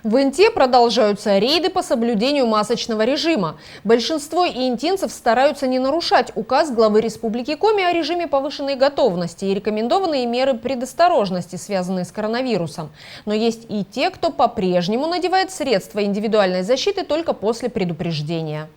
В Инте продолжаются рейды по соблюдению масочного режима. Большинство интинцев стараются не нарушать указ главы Республики Коми о режиме повышенной готовности и рекомендованные меры предосторожности, связанные с коронавирусом. Но есть и те, кто по-прежнему надевает средства индивидуальной защиты только после предупреждения.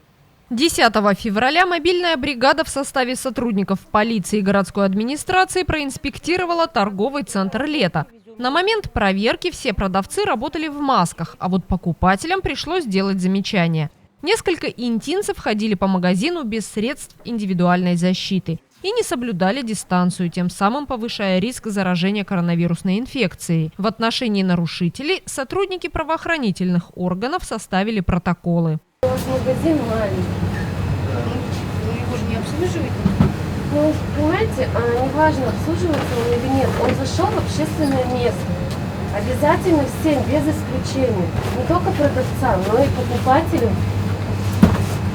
10 февраля мобильная бригада в составе сотрудников полиции и городской администрации проинспектировала торговый центр «Лето». На момент проверки все продавцы работали в масках, а вот покупателям пришлось сделать замечание. Несколько интинцев ходили по магазину без средств индивидуальной защиты и не соблюдали дистанцию, тем самым повышая риск заражения коронавирусной инфекцией. В отношении нарушителей сотрудники правоохранительных органов составили протоколы. У вас магазин маленький. Вы его же не обслуживаете? Ну, понимаете, неважно, обслуживается он или нет, он зашел в общественное место. Обязательно всем, без исключения. Не только продавцам, но и покупателям,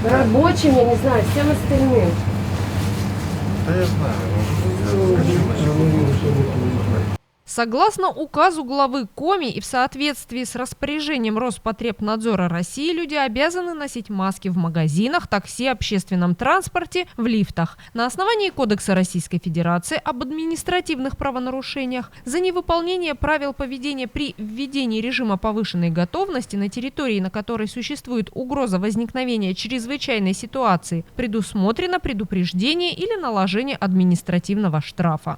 рабочим, я не знаю, всем остальным. Да я знаю. Согласно указу главы Коми и в соответствии с распоряжением Роспотребнадзора России, люди обязаны носить маски в магазинах, такси, общественном транспорте, в лифтах. На основании Кодекса Российской Федерации об административных правонарушениях за невыполнение правил поведения при введении режима повышенной готовности на территории, на которой существует угроза возникновения чрезвычайной ситуации, предусмотрено предупреждение или наложение административного штрафа.